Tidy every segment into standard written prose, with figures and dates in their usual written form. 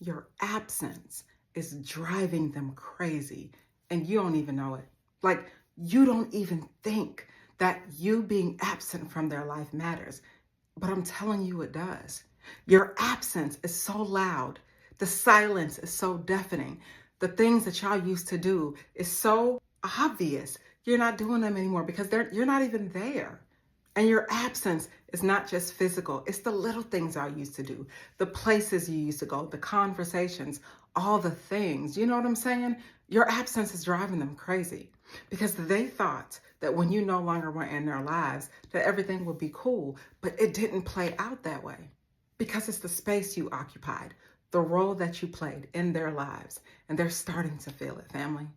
Your absence is driving them crazy and you don't even know it. Like, you don't even think that you being absent from their life matters. But I'm telling you it does. Your absence is so loud. The silence is so deafening. The things that y'all used to do is so obvious. You're not doing them anymore because you're not even there. And your absence is not just physical. It's the little things I used to do, the places you used to go, the conversations, all the things. You know what I'm saying? Your absence is driving them crazy because they thought that when you no longer were in their lives, that everything would be cool, but it didn't play out that way because it's the space you occupied, the role that you played in their lives, and they're starting to feel it, family.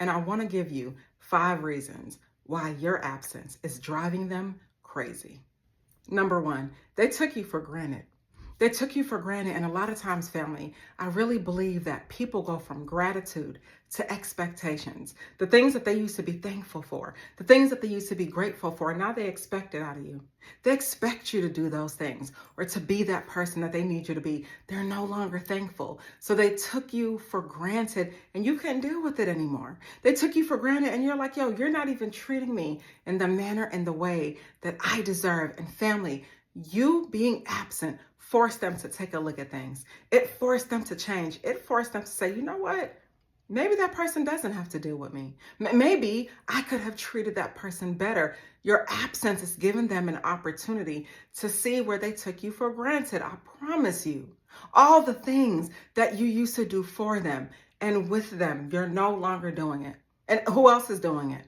And I want to give you 5 reasons why your absence is driving them crazy. Number 1, they took you for granted. They took you for granted. And a lot of times, family, I really believe that people go from gratitude to expectations. The things that they used to be thankful for, the things that they used to be grateful for, now they expect it out of you. They expect you to do those things or to be that person that they need you to be. They're no longer thankful. So they took you for granted and you couldn't deal with it anymore. They took you for granted and you're like, yo, you're not even treating me in the manner and the way that I deserve. And family, you being absent forced them to take a look at things. It forced them to change. It forced them to say, you know what? Maybe that person doesn't have to deal with me. Maybe I could have treated that person better. Your absence is giving them an opportunity to see where they took you for granted. I promise you, all the things that you used to do for them and with them, you're no longer doing it. And who else is doing it?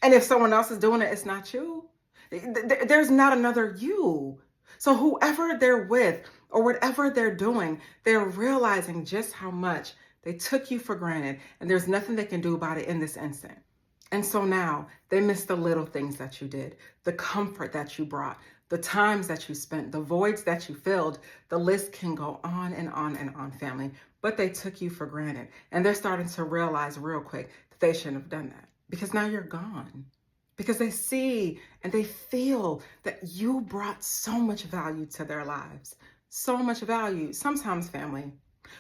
And if someone else is doing it, it's not you. There's not another you. So whoever they're with or whatever they're doing, they're realizing just how much they took you for granted and there's nothing they can do about it in this instant. And so now they miss the little things that you did, the comfort that you brought, the times that you spent, the voids that you filled. The list can go on and on and on, family. But they took you for granted and they're starting to realize real quick that they shouldn't have done that because now you're gone. Because they see and they feel that you brought so much value to their lives. So much value. Sometimes, family,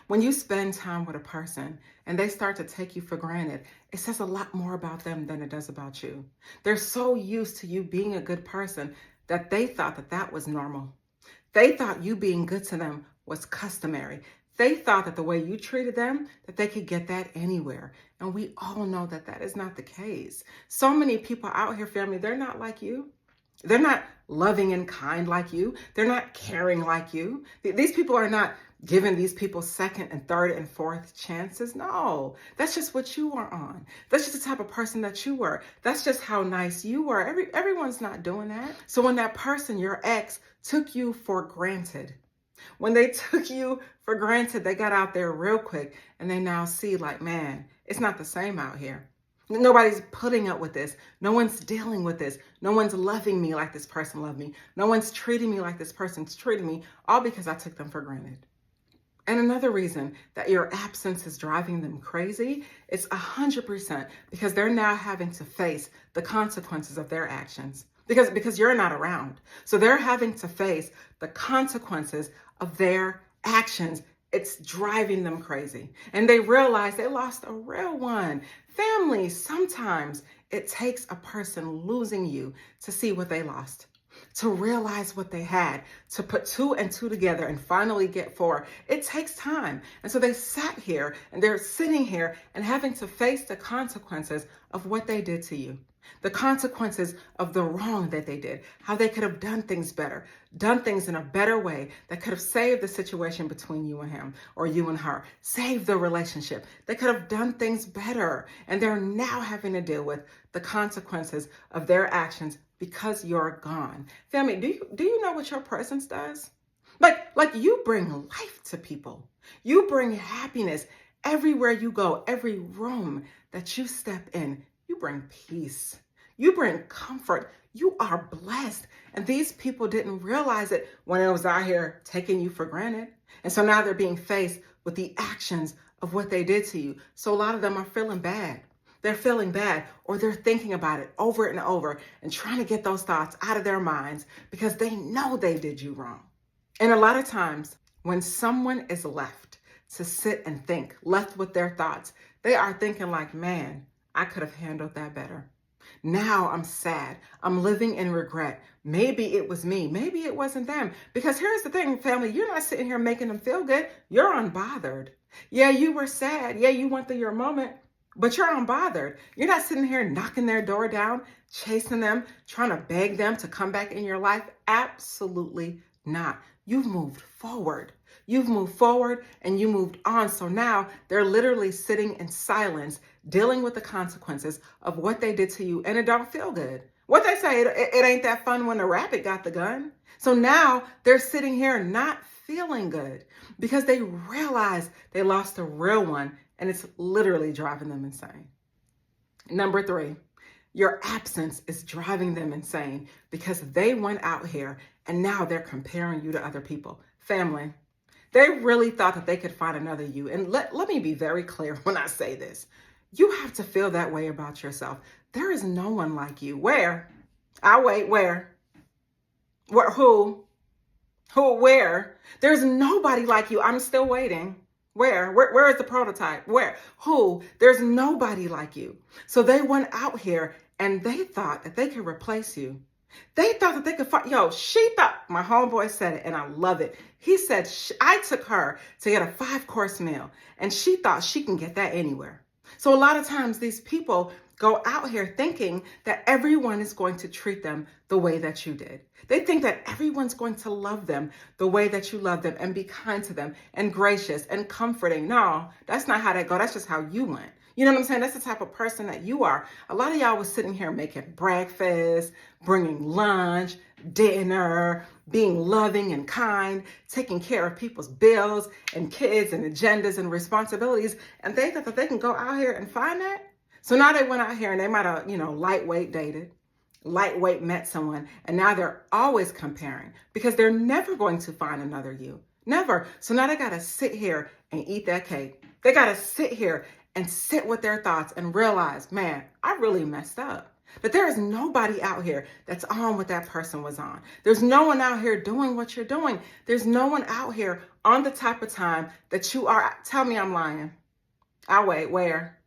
when you spend time with a person and they start to take you for granted, it says a lot more about them than it does about you. They're so used to you being a good person that they thought that that was normal. They thought you being good to them was customary. They thought that the way you treated them, that they could get that anywhere. And we all know that that is not the case. So many people out here, family, they're not like you. They're not loving and kind like you. They're not caring like you. These people are not giving these people second and third and fourth chances. No, that's just what you were on. That's just the type of person that you were. That's just how nice you were. Everyone's not doing that. So when that person, your ex, took you for granted, when they took you for granted, they got out there real quick and they now see like, man, it's not the same out here. Nobody's putting up with this. No one's dealing with this. No one's loving me like this person loved me. No one's treating me like this person's treating me, all because I took them for granted. And another reason that your absence is driving them crazy is 100% because they're now having to face the consequences of their actions. Because you're not around. So they're having to face the consequences of their actions. It's driving them crazy. And they realize they lost a real one. Family, sometimes it takes a person losing you to see what they lost, to realize what they had, to put 2 and 2 together and finally get 4. It takes time. And so they sat here and they're sitting here and having to face the consequences of what they did to you. The consequences of the wrong that they did, how they could have done things better, done things in a better way that could have saved the situation between you and him or you and her, saved the relationship. They could have done things better. And they're now having to deal with the consequences of their actions because you're gone. Family, do you know what your presence does? Like you bring life to people. You bring happiness everywhere you go, every room that you step in. You bring peace. You bring comfort. You are blessed. And these people didn't realize it when it was out here taking you for granted. And so now they're being faced with the actions of what they did to you. So a lot of them are feeling bad. They're feeling bad or they're thinking about it over and over and trying to get those thoughts out of their minds because they know they did you wrong. And a lot of times when someone is left to sit and think, left with their thoughts. They are thinking like, man, I could have handled that better. Now I'm sad. I'm living in regret. Maybe it was me. Maybe it wasn't them. Because here's the thing, family, you're not sitting here making them feel good. You're unbothered. Yeah, you were sad. Yeah, you went through your moment, but you're unbothered. You're not sitting here knocking their door down, chasing them, trying to beg them to come back in your life. Absolutely not. You've moved forward. You've moved forward and you moved on. So now they're literally sitting in silence, dealing with the consequences of what they did to you, and it don't feel good. What they say, it ain't that fun when the rabbit got the gun. So now they're sitting here not feeling good because they realize they lost a real one, and it's literally driving them insane. Number 3, your absence is driving them insane because they went out here and now they're comparing you to other people. Family, they really thought that they could find another you. And let me be very clear when I say this. You have to feel that way about yourself. There is no one like you. Where? I'll wait. Where? Who? Where? There's nobody like you. I'm still waiting. Where is the prototype? Where? Who? There's nobody like you. So they went out here and they thought that they could replace you. They thought that they could find, she thought, my homeboy said it and I love it. He said, I took her to get a 5-course meal and she thought she can get that anywhere. So a lot of times these people go out here thinking that everyone is going to treat them the way that you did. They think that everyone's going to love them the way that you love them and be kind to them and gracious and comforting. No, that's not how that go. That's just how you went. You know what I'm saying? That's the type of person that you are. A lot of y'all was sitting here making breakfast, bringing lunch, dinner, being loving and kind, taking care of people's bills and kids and agendas and responsibilities. And they thought that they can go out here and find that. So now they went out here and they might have, lightweight dated, lightweight met someone. And now they're always comparing because they're never going to find another you. Never. So now they got to sit here and eat that cake. They got to sit here and sit with their thoughts and realize, man, I really messed up. That there is nobody out here that's on what that person was on. There's no one out here doing what you're doing. There's no one out here on the type of time that you are. Tell me I'm lying. I'll wait. Where?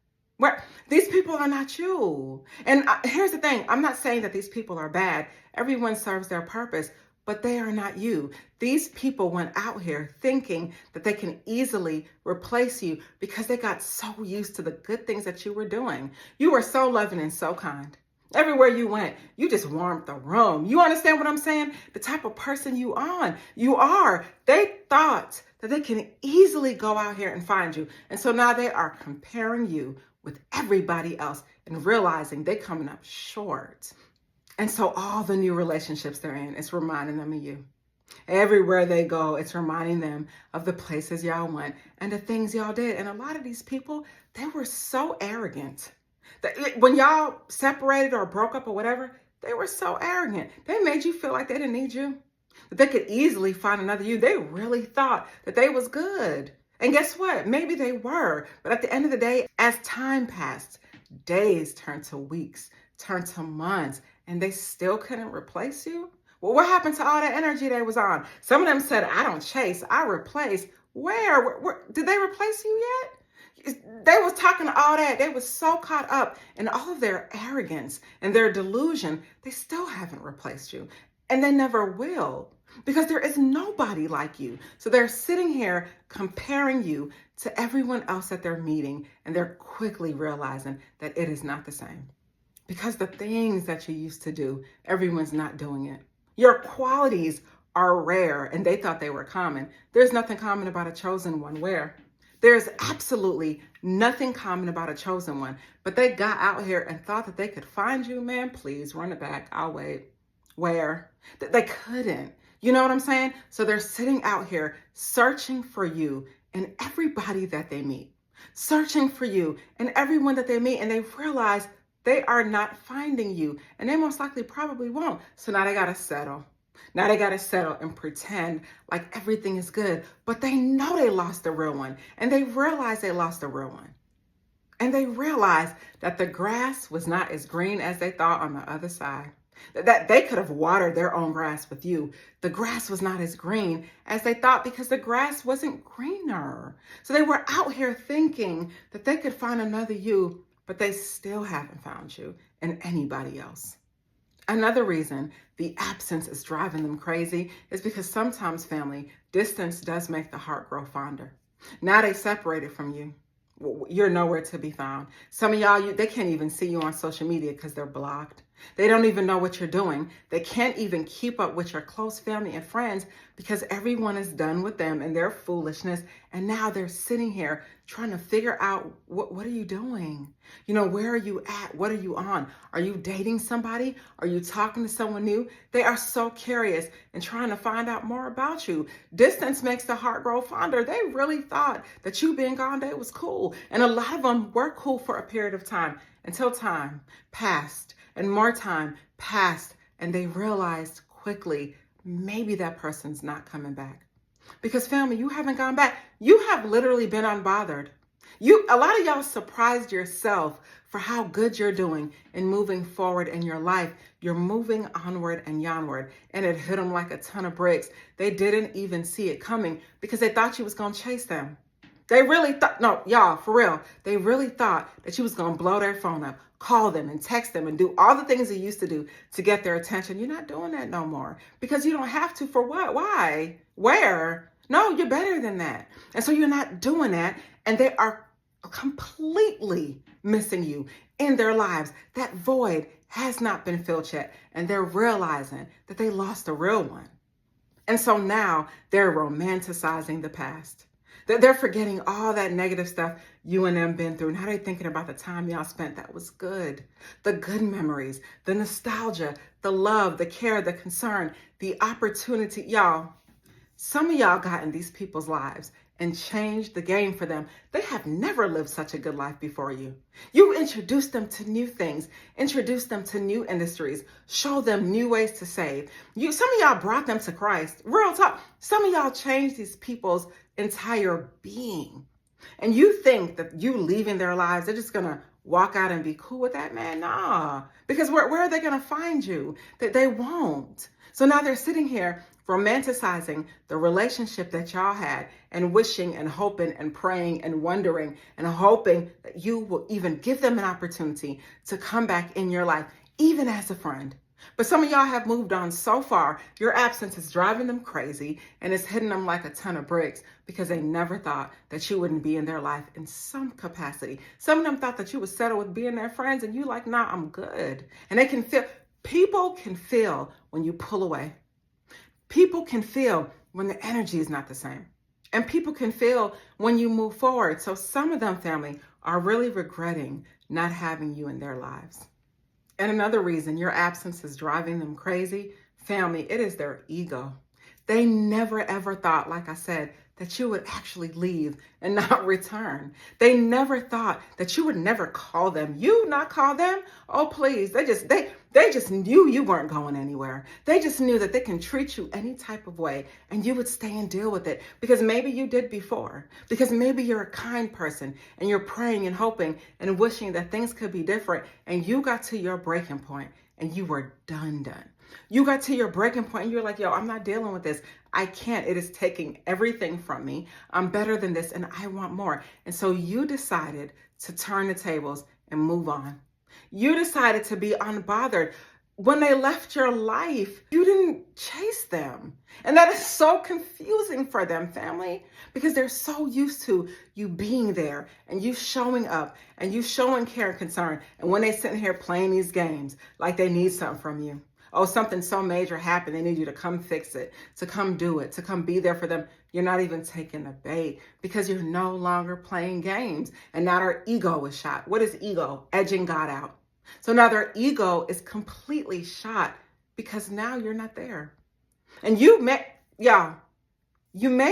These people are not you. And here's the thing. I'm not saying that these people are bad. Everyone serves their purpose, but they are not you. These people went out here thinking that they can easily replace you because they got so used to the good things that you were doing. You were so loving and so kind. Everywhere you went, you just warmed the room. You understand what I'm saying? The type of person you are. They thought that they can easily go out here and find you. And so now they are comparing you with everybody else and realizing they're coming up short. And so all the new relationships they're in, it's reminding them of you. Everywhere they go, it's reminding them of the places y'all went and the things y'all did. And a lot of these people, they were so arrogant. When y'all separated or broke up or whatever, they were so arrogant. They made you feel like they didn't need you, that they could easily find another you. They really thought that they was good. And guess what? Maybe they were. But at the end of the day, as time passed, days turned to weeks, turned to months, and they still couldn't replace you? Well, what happened to all that energy they was on? Some of them said, I don't chase, I replace. Where? Did they replace you yet? They was talking all that. They was so caught up in all of their arrogance and their delusion. They still haven't replaced you. And they never will because there is nobody like you. So they're sitting here comparing you to everyone else that they're meeting. And they're quickly realizing that it is not the same. Because the things that you used to do, everyone's not doing it. Your qualities are rare and they thought they were common. There's nothing common about a chosen one. Where? There's absolutely nothing common about a chosen one, but they got out here and thought that they could find you. Man, please run it back. I'll wait. Where? They couldn't. You know what I'm saying? So they're sitting out here searching for you in everybody that they meet, searching for you in everyone that they meet, and they realize they are not finding you, and they most likely probably won't. So now they got to settle. Now they got to settle and pretend like everything is good, but they know they lost the real one, and they realize they lost the real one. And they realize that the grass was not as green as they thought on the other side. That they could have watered their own grass with you. The grass was not as green as they thought because the grass wasn't greener. So they were out here thinking that they could find another you, but they still haven't found you in anybody else. Another reason the absence is driving them crazy is because sometimes, family, distance does make the heart grow fonder. Now they separated from you. You're nowhere to be found. Some of y'all, they can't even see you on social media because they're blocked. They don't even know what you're doing. They can't even keep up with your close family and friends because everyone is done with them and their foolishness. And now they're sitting here trying to figure out, what are you doing? Where are you at? What are you on? Are you dating somebody? Are you talking to someone new? They are so curious and trying to find out more about you. Distance makes the heart grow fonder. They really thought that you being gone there was cool. And a lot of them were cool for a period of time until time passed. And more time passed, and they realized quickly, maybe that person's not coming back. Because family, you haven't gone back. You have literally been unbothered. A lot of y'all surprised yourself for how good you're doing in moving forward in your life. You're moving onward and onward, and it hit them like a ton of bricks. They didn't even see it coming because they thought you was going to chase them. They really thought, no, y'all, for real, they really thought that you was going to blow their phone up, call them and text them and do all the things you used to do to get their attention. You're not doing that no more because you don't have to. For what? Why? Where? No, you're better than that. And so you're not doing that. And they are completely missing you in their lives. That void has not been filled yet. And they're realizing that they lost a real one. And so now they're romanticizing the past. They're forgetting all that negative stuff you and them been through. Now they're thinking about the time y'all spent that was good. The good memories, the nostalgia, the love, the care, the concern, the opportunity. Y'all, some of y'all got in these people's lives and changed the game for them. They have never lived such a good life before you. You introduced them to new things, introduced them to new industries, show them new ways to save. Some of y'all brought them to Christ. Real talk. Some of y'all changed these people's entire being. And you think that you leaving their lives, they're just going to walk out and be cool with that, man? Nah. Because where are they going to find you? That they won't. So now they're sitting here romanticizing the relationship that y'all had and wishing and hoping and praying and wondering and hoping that you will even give them an opportunity to come back in your life, even as a friend. But some of y'all have moved on so far, your absence is driving them crazy and it's hitting them like a ton of bricks because they never thought that you wouldn't be in their life in some capacity. Some of them thought that you would settle with being their friends and you like, nah, I'm good. And they can feel, people can feel when you pull away. People can feel when the energy is not the same. And people can feel when you move forward. So some of them, family, are really regretting not having you in their lives. And another reason your absence is driving them crazy, family, it is their ego. They never ever thought, like I said, that you would actually leave and not return. They never thought that you would never call them. You not call them? Oh, please. They just knew you weren't going anywhere. They just knew that they can treat you any type of way and you would stay and deal with it because maybe you did before, because maybe you're a kind person and you're praying and hoping and wishing that things could be different and you got to your breaking point and you were done. You got to your breaking point and you're like, yo, I'm not dealing with this. I can't. It is taking everything from me. I'm better than this and I want more. And so you decided to turn the tables and move on. You decided to be unbothered. When they left your life, you didn't chase them. And that is so confusing for them, family, because they're so used to you being there and you showing up and you showing care and concern. And when they sitting here playing these games like they need something from you. Oh, something so major happened. They need you to come fix it, to come do it, to come be there for them. You're not even taking the bait because you're no longer playing games. And now their ego is shot. What is ego? Edging God out. So now their ego is completely shot because now you're not there. And you made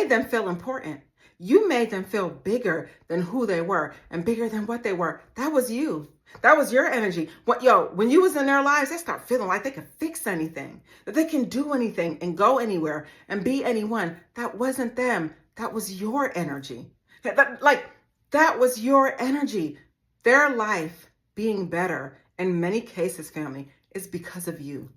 them feel important. You made them feel bigger than who they were and bigger than what they were. That was you. That was your energy. When you was in their lives, they start feeling like they could fix anything, that they can do anything and go anywhere and be anyone. That wasn't them. That was your energy. That was your energy. Their life being better in many cases, family, is because of you.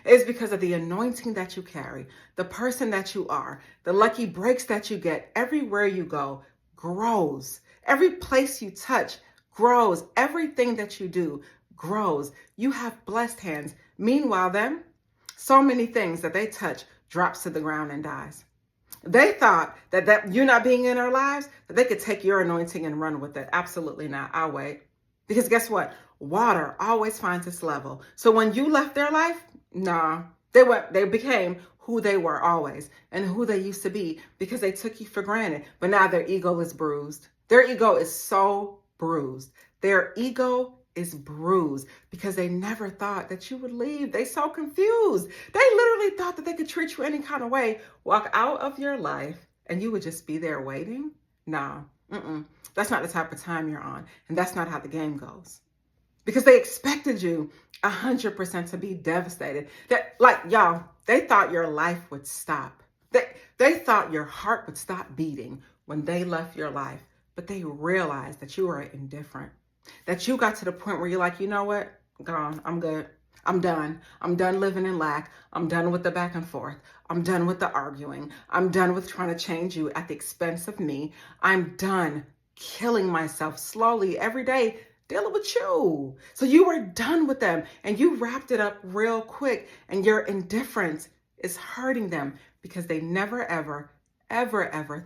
It's because of the anointing that you carry, the person that you are, the lucky breaks that you get everywhere you go grows. Every place you touch grows. Everything that you do grows. You have blessed hands. Meanwhile, them, so many things that they touch drops to the ground and dies. They thought that you not being in our lives, that they could take your anointing and run with it. Absolutely not. I'll wait. Because guess what? Water always finds its level. So when you left their life, nah, they became who they were always and who they used to be because they took you for granted. But now their ego is bruised. Their ego is so bruised. Their ego is bruised because they never thought that you would leave. They so confused. They literally thought that they could treat you any kind of way, walk out of your life, and you would just be there waiting. Nah, that's not the type of time you're on. And that's not how the game goes. Because they expected you 100% to be devastated. That, like, y'all, they thought your life would stop. They thought your heart would stop beating when they left your life. But they realized that you were indifferent. That you got to the point where you're like, you know what? Gone. I'm good. I'm done. I'm done living in lack. I'm done with the back and forth. I'm done with the arguing. I'm done with trying to change you at the expense of me. I'm done killing myself slowly every day dealing with you. So you were done with them and you wrapped it up real quick, and your indifference is hurting them because they never, ever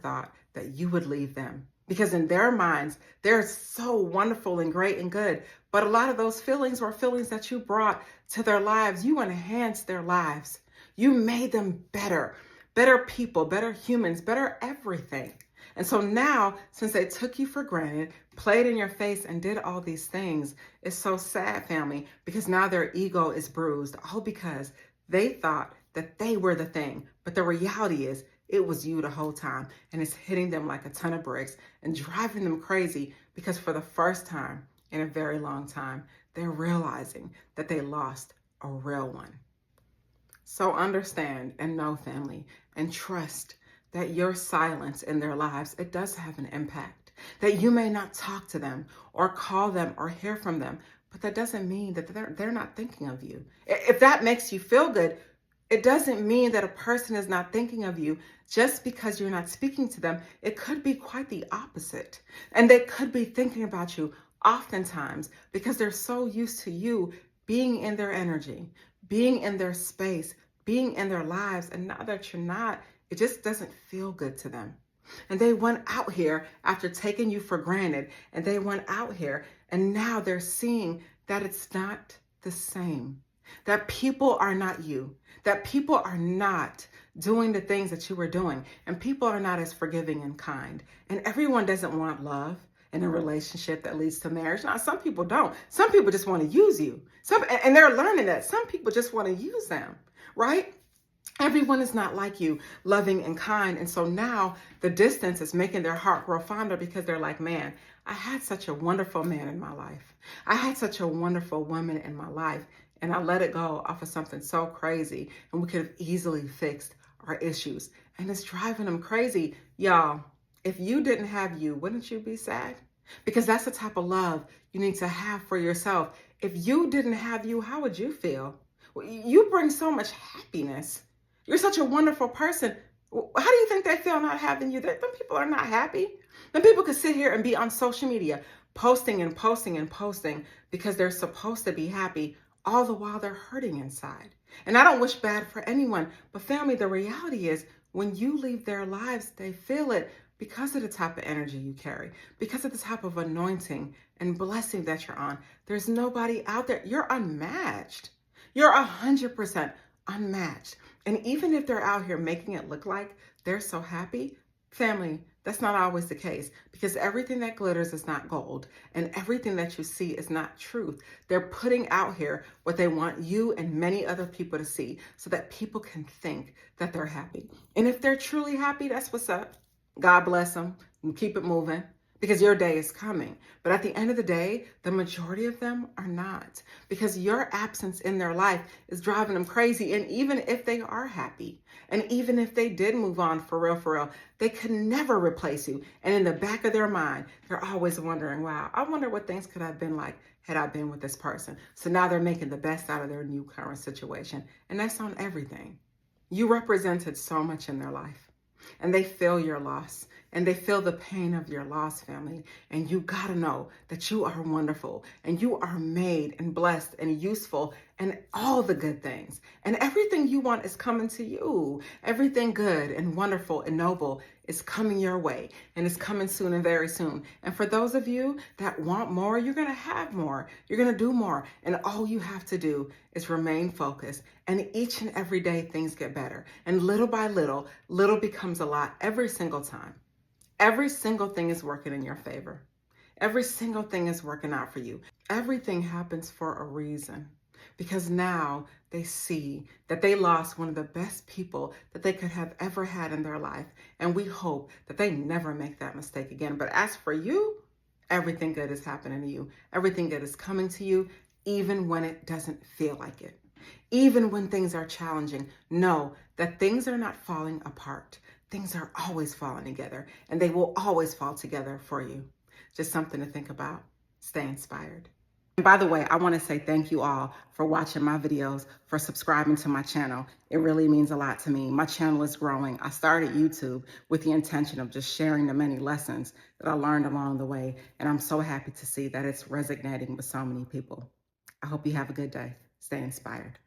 thought that you would leave them. Because in their minds, they're so wonderful and great and good. But a lot of those feelings were feelings that you brought to their lives. You enhanced their lives. You made them better people, better humans, better everything. And so now, since they took you for granted, played in your face, and did all these things, it's so sad, family, because now their ego is bruised, all because they thought that they were the thing. But the reality is, it was you the whole time, and it's hitting them like a ton of bricks and driving them crazy because for the first time in a very long time, they're realizing that they lost a real one. So understand and know, family, and trust that your silence in their lives, it does have an impact. That you may not talk to them or call them or hear from them, but that doesn't mean that they're not thinking of you. If that makes you feel good, it doesn't mean that a person is not thinking of you just because you're not speaking to them. It could be quite the opposite. And they could be thinking about you oftentimes because they're so used to you being in their energy, being in their space, being in their lives. And now that you're not, it just doesn't feel good to them. And they went out here after taking you for granted. And they went out here and now they're seeing that it's not the same. That people are not you. That people are not doing the things that you were doing. And people are not as forgiving and kind. And everyone doesn't want love in a relationship that leads to marriage. Now, some people don't. Some people just want to use you. And they're learning that. Some people just want to use them, right? Everyone is not like you, loving and kind. And so now the distance is making their heart grow fonder because they're like, man, I had such a wonderful man in my life. I had such a wonderful woman in my life. And I let it go off of something so crazy. And we could have easily fixed our issues. And it's driving them crazy. Y'all, if you didn't have you, wouldn't you be sad? Because that's the type of love you need to have for yourself. If you didn't have you, how would you feel? You bring so much happiness. You're such a wonderful person. How do you think they feel not having you? Them people are not happy. Them people could sit here and be on social media posting and posting and posting because they're supposed to be happy, all the while they're hurting inside. And I don't wish bad for anyone, but family, the reality is when you leave their lives, they feel it because of the type of energy you carry, because of the type of anointing and blessing that you're on. There's nobody out there. You're unmatched. You're 100% unmatched. And even if they're out here making it look like they're so happy, family, that's not always the case because everything that glitters is not gold and everything that you see is not truth. They're putting out here what they want you and many other people to see so that people can think that they're happy. And if they're truly happy, that's what's up. God bless them and keep it moving. because your day is coming. But at the end of the day, the majority of them are not, because your absence in their life is driving them crazy. And even if they are happy, and even if they did move on for real, they could never replace you. And in the back of their mind, they're always wondering, wow, I wonder what things could have been like had I been with this person. So now they're making the best out of their new current situation. And that's on everything. You represented so much in their life, and they feel your loss, and they feel the pain of your loss, family. And you gotta know that you are wonderful, and you are made and blessed and useful and all the good things. And everything you want is coming to you. Everything good and wonderful and noble is coming your way, and it's coming soon and very soon. And for those of you that want more, you're gonna have more. You're gonna do more. And all you have to do is remain focused. And each and every day things get better. And little by little, little becomes a lot every single time. Every single thing is working in your favor. Every single thing is working out for you. Everything happens for a reason, because now they see that they lost one of the best people that they could have ever had in their life. And we hope that they never make that mistake again. But as for you, everything good is happening to you. Everything good is coming to you, even when it doesn't feel like it. Even when things are challenging, know that things are not falling apart. Things are always falling together, and they will always fall together for you. Just something to think about. Stay inspired. And by the way, I want to say thank you all for watching my videos, for subscribing to my channel. It really means a lot to me. My channel is growing. I started YouTube with the intention of just sharing the many lessons that I learned along the way, and I'm so happy to see that it's resonating with so many people. I hope you have a good day. Stay inspired.